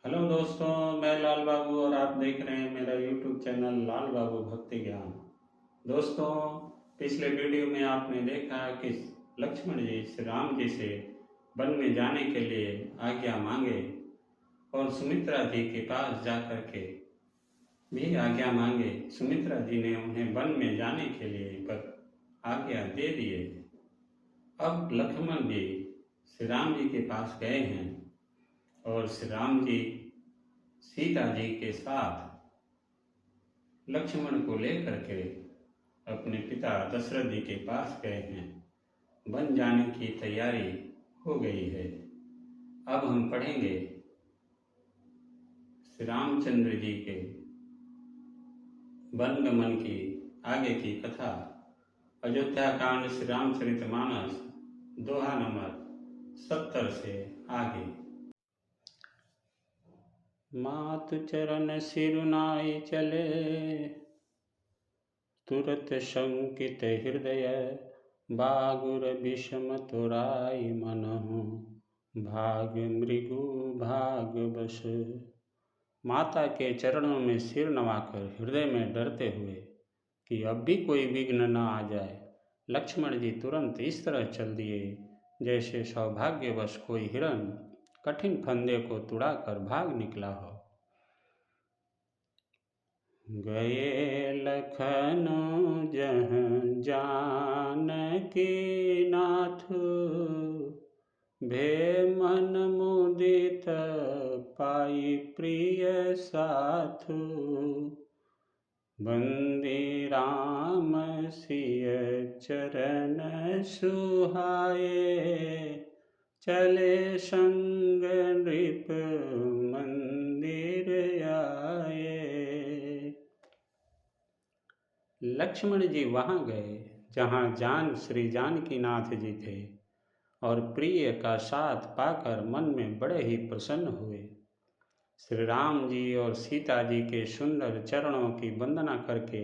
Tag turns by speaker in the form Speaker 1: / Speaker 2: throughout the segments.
Speaker 1: Hello दोस्तों, मैं लाल बाबू और आप देख रहे हैं मेरा यूट्यूब चैनल लाल बाबू भक्ति ज्ञान। दोस्तों, पिछले वीडियो में आपने देखा कि लक्ष्मण जी श्री राम जी से वन में जाने के लिए आज्ञा मांगे और सुमित्रा जी के पास जाकर के भी आज्ञा मांगे। सुमित्रा जी ने उन्हें वन में जाने के लिए पर आज्ञा दे दिए। अब लक्ष्मण जी श्री राम जी के पास गए हैं और श्री राम जी सीता जी के साथ लक्ष्मण को लेकर के अपने पिता दशरथ जी के पास गए हैं। वन जाने की तैयारी हो गई है। अब हम पढ़ेंगे श्री रामचंद्र जी के वन गमन की आगे की कथा। अयोध्या कांड श्री रामचरितमानस दोहा नंबर 70 से आगे। मातु चरण सिरुनाई चले, तुरत शंकित हृदय, बागुर विषम तुराई मनहु, भाग मृगु भाग बस। माता के चरणों में सिर नवाकर हृदय में डरते हुए कि अब भी कोई विघ्न न आ जाए, लक्ष्मण जी तुरंत इस तरह चल दिए जैसे सौभाग्यवश कोई हिरण कठिन फंदे को तुड़ाकर भाग निकला हो। गए लखन जहाँ जानकी नाथ, भे मन मुदित पाई प्रिय साथु। बंदी राम सिय चरण सुहाए, चले संग नृप मंदिर आए। लक्ष्मण जी वहाँ गए जहाँ श्री जानकीनाथ जी थे और प्रिय का साथ पाकर मन में बड़े ही प्रसन्न हुए। श्री राम जी और सीता जी के सुंदर चरणों की वंदना करके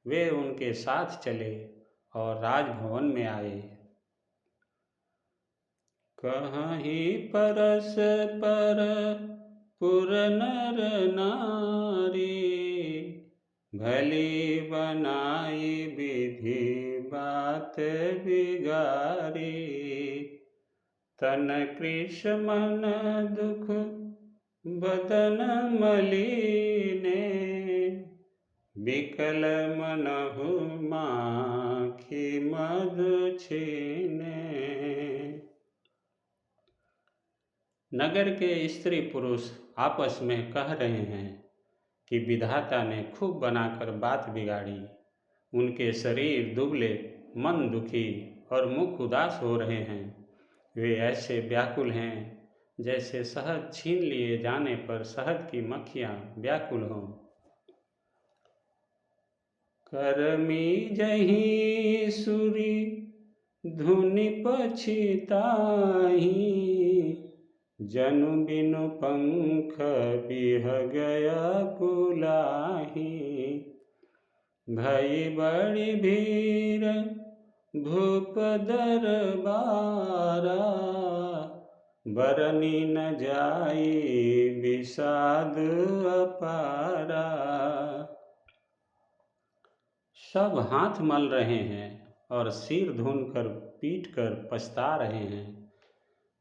Speaker 1: वे उनके साथ चले और राजभवन में आए। कहीं परस पर पुर नर नारी, भली बनाई विधि बात बिगारी। तन कृष मन दुख बदन मलिने, विकल मनहु माखी मधु छीने। नगर के स्त्री पुरुष आपस में कह रहे हैं कि विधाता ने खूब बनाकर बात बिगाड़ी। उनके शरीर दुबले, मन दुखी और मुख उदास हो रहे हैं। वे ऐसे व्याकुल हैं जैसे शहद छीन लिए जाने पर शहद की मक्खियाँ व्याकुल हों। करमी जही सुरी धुनि पछिताही, जनु बिनु पंख बिह गया कुलाही। भई बड़ी भीर भूप दरबारा, बरनी न जाई विषाद अपारा। सब हाथ मल रहे हैं और सिर धुनकर पीट कर पछता रहे हैं,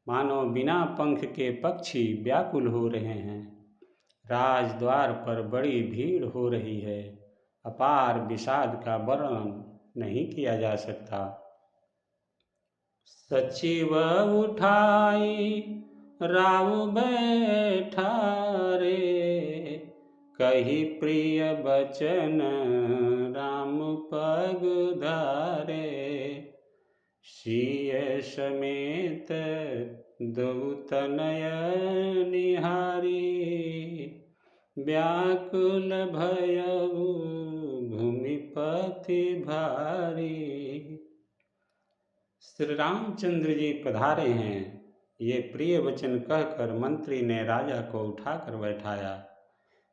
Speaker 1: मानो बिना पंख के पक्षी व्याकुल हो रहे हैं। राजद्वार पर बड़ी भीड़ हो रही है। अपार विषाद का वर्णन नहीं किया जा सकता। सचिव उठाई राव बैठा रे, कही प्रिय बचन राम पग धारे। सिय समेत दौतनय निहारी, व्याकुल भयउ भूमिपति भारी। श्री रामचंद्र जी पधारे हैं, ये प्रिय वचन कहकर मंत्री ने राजा को उठाकर बैठाया।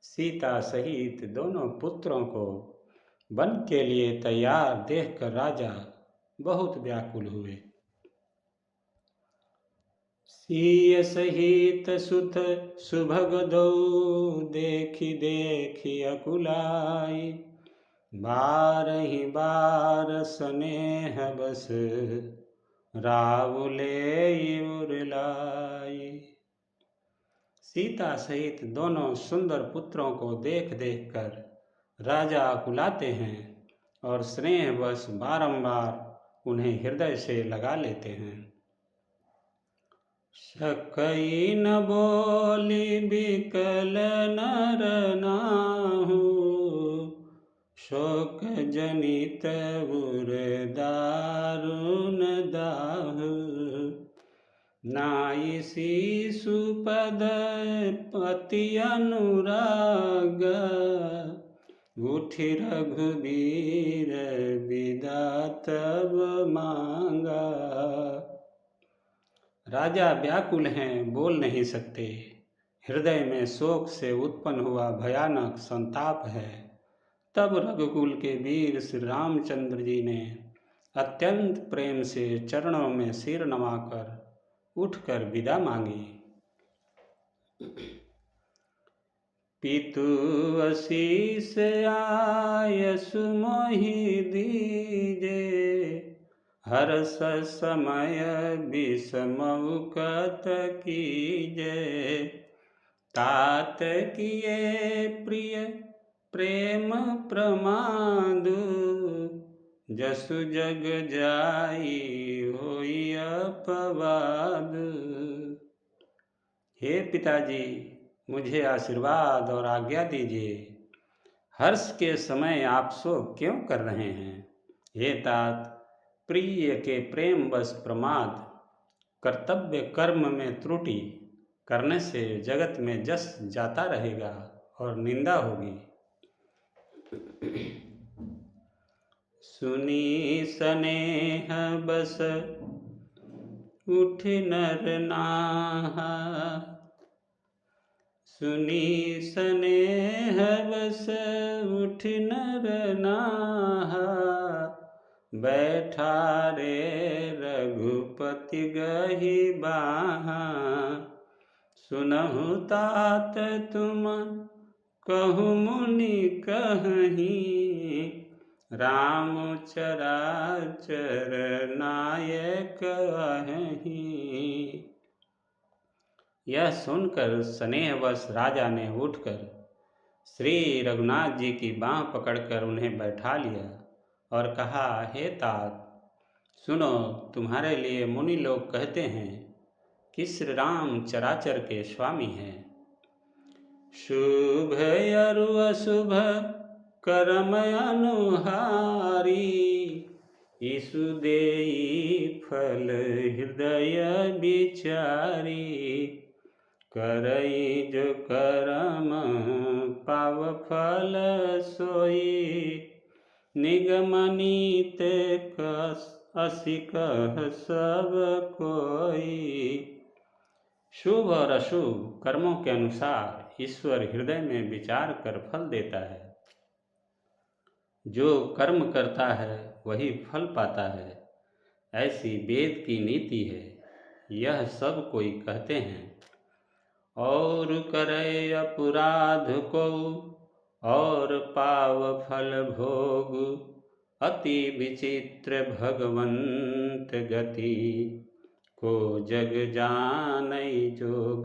Speaker 1: सीता सहित दोनों पुत्रों को वन के लिए तैयार देखकर राजा बहुत व्याकुल हुए। सिय सहित सुत सुभग दो, देखी देखी अकुलाई। बारहि बार स्नेह बस, रावुले उरलाई। सीता सहित दोनों सुंदर पुत्रों को देख देख कर राजा अकुलाते हैं और स्नेहवश बारंबार उन्हें हृदय से लगा लेते हैं। सकई न बोली बिकल नर नाहु, शोक जनित उर दारुण दाहु। नाई शिशुपद पति अनुराग, उठि रघुबीर विदा तब मांगा। राजा व्याकुल हैं, बोल नहीं सकते। हृदय में शोक से उत्पन्न हुआ भयानक संताप है। तब रघुकुल के वीर श्री रामचंद्र जी ने अत्यंत प्रेम से चरणों में सिर नवाकर उठकर विदा मांगी। पितु आशीष आयसु मोहि दीजे, हर्ष समय विषमौकत कीजे। तात किए प्रिय प्रेम प्रमादु, जसु जग जाई होई अपवाद। हे पिताजी, मुझे आशीर्वाद और आज्ञा दीजिए। हर्ष के समय आप शोक क्यों कर रहे हैं? हे तात, प्रिय के प्रेम बस प्रमाद, कर्तव्य कर्म में त्रुटि करने से जगत में जस जाता रहेगा और निंदा होगी। सुनी स्नेह बस उठ नर नाहा, सुनी स्नेह बस उठ नर नाहा। बैठा रे रघुपति गहि बाहा, सुनहु तात तुम कहु मुनि कहहीं। राम चराचर नायक अहहीं। यह सुनकर स्नेहवश राजा ने उठकर श्री रघुनाथ जी की बाँह पकड़कर उन्हें बैठा लिया और कहा, हे तात, सुनो, तुम्हारे लिए मुनि लोग कहते हैं कि श्री राम चराचर के स्वामी हैं। शुभ अरु अशुभ कर्म अनुहारी, ईसु देई फल हृदय विचारी। करई जो कर्म पाव फल सोई, निगमनीत कस असी कह सब कोई। शुभ और अशुभ कर्मों के अनुसार ईश्वर हृदय में विचार कर फल देता है। जो कर्म करता है वही फल पाता है, ऐसी वेद की नीति है। यह सब कोई कहते हैं। और करे अपराध को और पाव फल भोग, अति विचित्र भगवंत गति, को जग जानई जोग।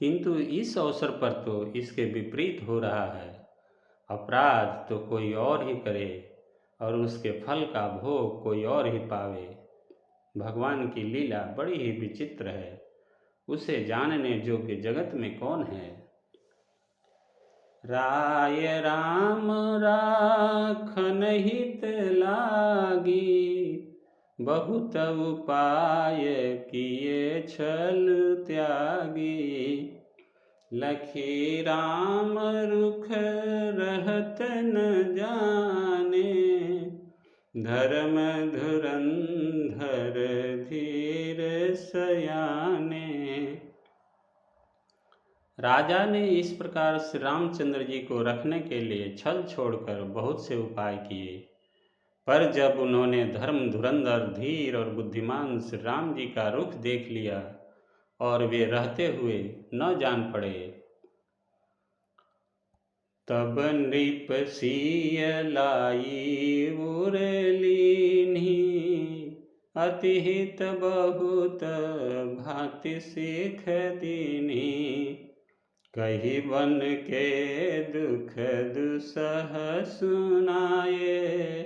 Speaker 1: किंतु इस अवसर पर तो इसके विपरीत हो रहा है। अपराध तो कोई और ही करे और उसके फल का भोग कोई और ही पावे। भगवान की लीला बड़ी ही विचित्र है, उसे जानने योग्य जगत में कौन है। राय राम राखन हित लागी, बहुत उपाय किए छल त्यागी। लखी राम रुख रहत न जाने, धर्म धुरंधर धीर सयाने। राजा ने इस प्रकार श्री रामचंद्र जी को रखने के लिए छल छोड़कर बहुत से उपाय किए, पर जब उन्होंने धर्म धुरंधर धीर और बुद्धिमान श्री राम जी का रुख देख लिया और वे रहते हुए न जान पड़े, तब नृप सिय लाई उरलीन्ही, अति हित बहुत भांति सीख दीन्ही। कही बन के दुख दुसह सुनाए,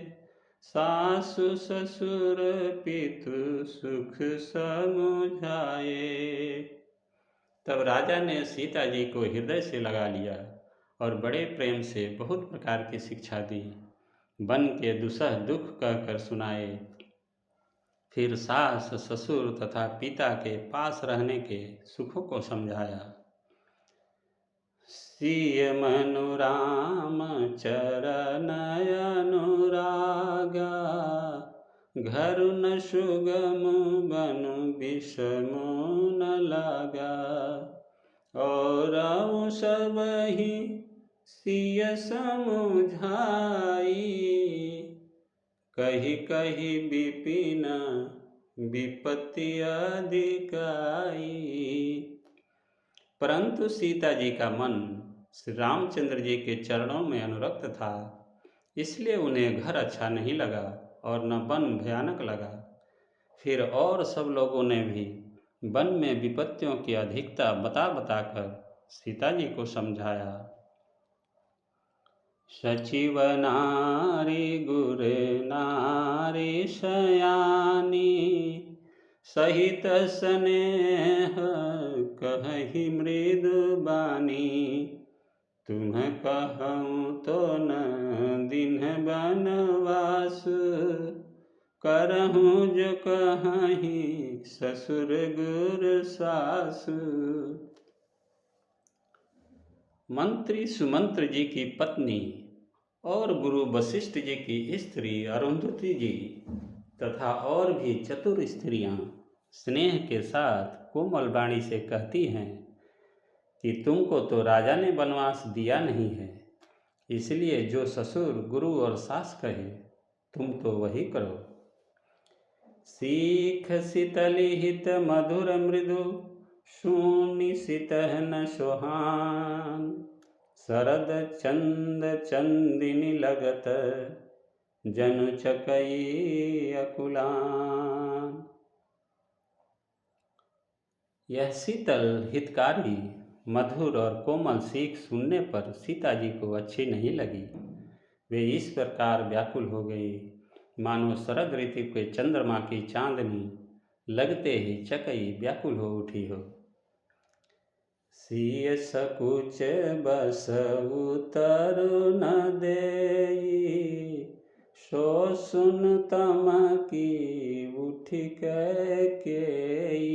Speaker 1: सासु ससुर पितु सुख समुझाए। तब राजा ने सीता जी को हृदय से लगा लिया और बड़े प्रेम से बहुत प्रकार की शिक्षा दी, बन के दुसह दुख कहकर सुनाए। फिर सास ससुर तथा पिता के पास रहने के सुखों को समझाया। सिय मनु राम चरण अनुरागा, घर न सुगम बनु विषमो न लागा। और सब ही सिय समुझाई, कही कही विपिन विपत्ति अधिकाई। परंतु सीता जी का मन श्री रामचंद्र जी के चरणों में अनुरक्त था, इसलिए उन्हें घर अच्छा नहीं लगा और न वन भयानक लगा। फिर और सब लोगों ने भी वन में विपत्तियों की अधिकता बता बताकर सीता जी को समझाया। सचिव नारी गुर नारी सयानी, सहित स्नेह कहि मृदु बानी। तुम कहूँ तो न दिन बनवास, करहूँ जो कहीं ससुर गुर सासु। मंत्री सुमंत्र जी की पत्नी और गुरु वशिष्ठ जी की स्त्री अरुंधति जी तथा और भी चतुर स्त्रियां स्नेह के साथ कोमल वाणी से कहती हैं कि तुमको तो राजा ने वनवास दिया नहीं है, इसलिए जो ससुर गुरु और सास कहे तुम तो वही करो। सीख शीतली हित मधुर मृदु, शून्य सितह न सोहान। शरद चंद चंदिनी लगत, जनु चकई अकुलान। यह शीतल हितकारी मधुर और कोमल सीख सुनने पर सीता जी को अच्छी नहीं लगी। वे इस प्रकार व्याकुल हो गई मानो शरद ऋतु के चंद्रमा की चांदनी लगते ही चकई व्याकुल हो उठी हो। सिय सकुच बस उतरु न देई, सो सुन तम की उठी केई।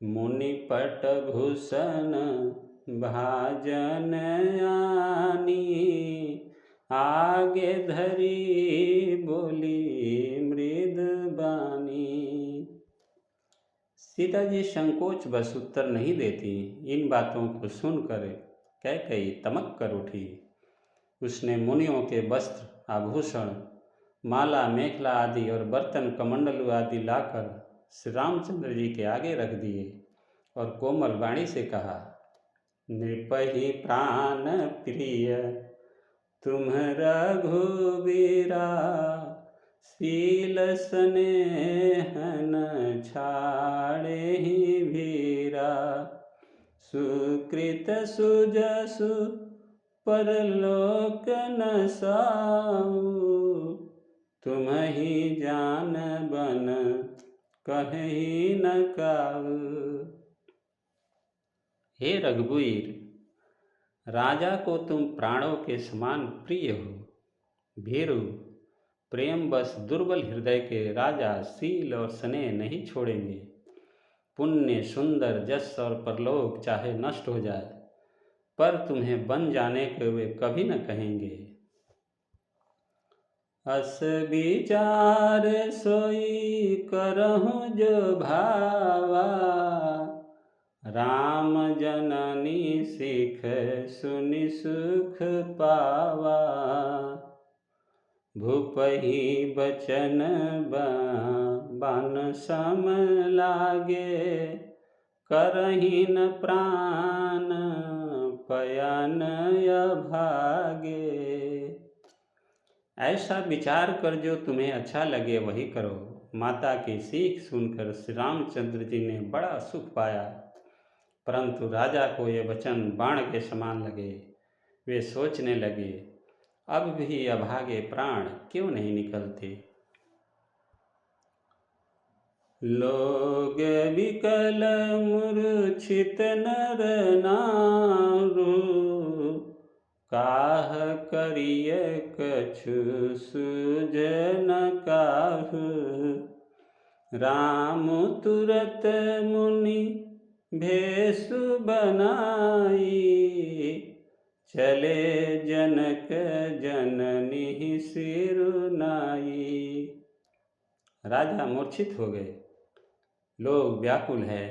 Speaker 1: मुनि पट भूषण भाजन आनी, आगे धरी बोली मृद बानी। सीता जी संकोच बस उत्तर नहीं देती। इन बातों को सुनकर कैकेयी तमक कर उठी। उसने मुनियों के वस्त्र आभूषण माला मेखला आदि और बर्तन कमंडलू आदि लाकर श्री रामचंद्र जी के आगे रख दिए और कोमल वाणी से कहा, नृपहि प्राण प्रिय तुम रघुवीरा, शील स्नेहन छाड़े ही भीरा। सुकृत सुजसु परलोक न साऊ, तुम ही जान बन कहीं न काऊ। हे रघुवीर, राजा को तुम प्राणों के समान प्रिय हो। भीरु, प्रेम बस दुर्बल हृदय के राजा शील और स्नेह नहीं छोड़ेंगे। पुण्य सुंदर जस और परलोक चाहे नष्ट हो जाए, पर तुम्हें बन जाने के वे कभी न कहेंगे। अस विचार सोई करहूँ जो भावा, राम जननी सिख सुनि सुख पावा। भूपहि बचन बान सम लागे, करहिन प्राण पयन अभागे। ऐसा विचार कर जो तुम्हें अच्छा लगे वही करो। माता की सीख सुनकर श्री रामचंद्र जी ने बड़ा सुख पाया, परंतु राजा को ये वचन बाण के समान लगे। वे सोचने लगे, अब भी अभागे प्राण क्यों नहीं निकलते। लोग विकल मूर्छित नर नारू, काह करिय कछु सुजन काहू। राम तुरत मुनि भेषु बनाई, चले जनक जननी सिरुनाई। राजा मूर्छित हो गए, लोग व्याकुल है,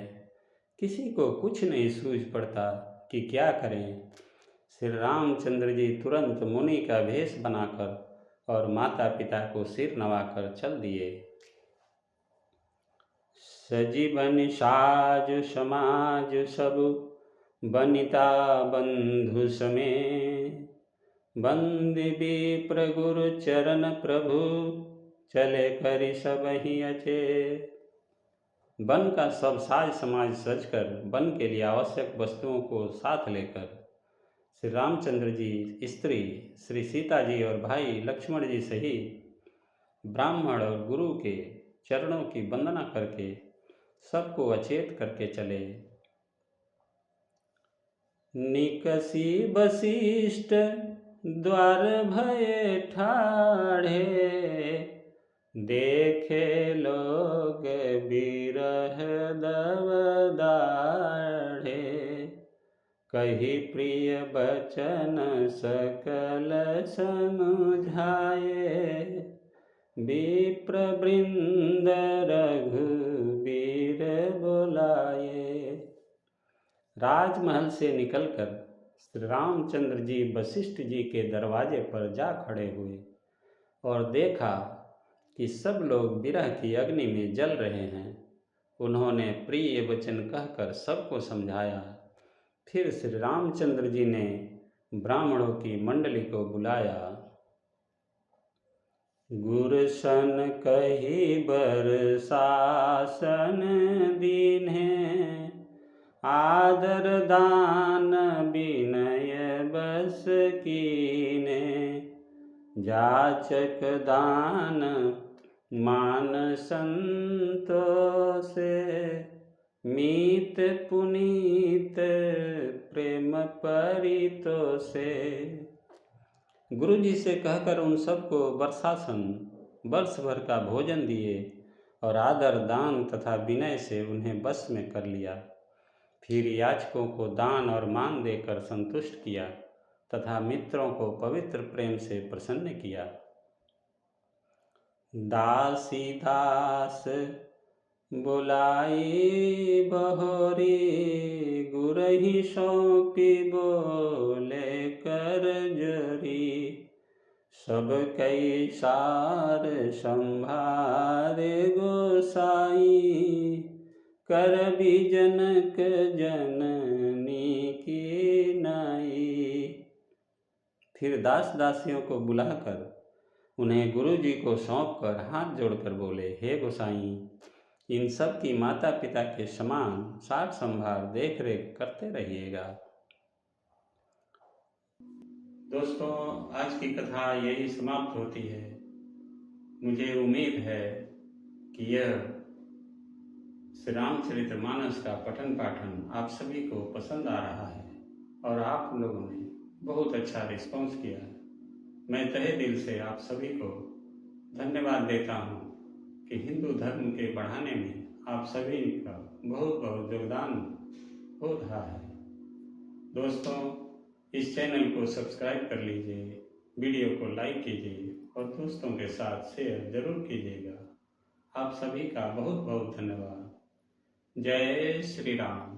Speaker 1: किसी को कुछ नहीं सूझ पड़ता कि क्या करें। श्री रामचंद्र जी तुरंत मुनि का भेष बनाकर और माता पिता को सिर नवाकर चल दिए। सजीवन साज समाज सब बनिता बंधु समे, बंदी विप्र गुरु चरण प्रभु, चले करि सब ही अचे। वन का सब साज समाज सजकर वन के लिए आवश्यक वस्तुओं को साथ लेकर श्री रामचंद्र जी, स्त्री श्री सीता जी और भाई लक्ष्मण जी सहित ब्राह्मण और गुरु के चरणों की वंदना करके सबको अचेत करके चले। निकसी वशिष्ठ द्वार भये ठाढ़े, देखे लोग बिरह दव दाढ़े। कही प्रिय बचन सकल समुझाए, विप्र वृंद रघुबीर बुलाए। राजमहल से निकलकर श्री रामचंद्र जी वशिष्ठ जी के दरवाजे पर जा खड़े हुए और देखा कि सब लोग विरह की अग्नि में जल रहे हैं। उन्होंने प्रिय वचन कहकर सबको समझाया। फिर श्री रामचंद्र जी ने ब्राह्मणों की मंडली को बुलाया। गुरसन कही बर शासन दीन्हे, आदर दान विनय बस कीने। जाचक दान मान संतोषे, मीत पुनीत प्रेम परितोषे। गुरु जी से कहकर उन सबको वर्षासन वर्ष भर का भोजन दिए और आदर दान तथा विनय से उन्हें बस में कर लिया। फिर याचकों को दान और मान देकर संतुष्ट किया तथा मित्रों को पवित्र प्रेम से प्रसन्न किया। दासी दास बुलाई बहोरी, गुरहि सौंपी बोले कर जोरी। सब कई सार संभारे गोसाई, कर भी जनक जननी की नाई। फिर दास दासियों को बुलाकर उन्हें गुरु जी को सौंपकर हाथ जोड़कर बोले, हे गोसाई, इन सब की माता पिता के समान सार संभार देख रेख करते रहिएगा। दोस्तों, आज की कथा यही समाप्त होती है। मुझे उम्मीद है कि यह श्री रामचरितमानस का पठन पाठन आप सभी को पसंद आ रहा है और आप लोगों ने बहुत अच्छा रिस्पॉन्स किया। मैं तहे दिल से आप सभी को धन्यवाद देता हूँ कि हिंदू धर्म के बढ़ाने में आप सभी का बहुत बहुत योगदान हो रहा है। दोस्तों, इस चैनल को सब्सक्राइब कर लीजिए, वीडियो को लाइक कीजिए और दोस्तों के साथ शेयर जरूर कीजिएगा। आप सभी का बहुत बहुत धन्यवाद। जय श्री राम।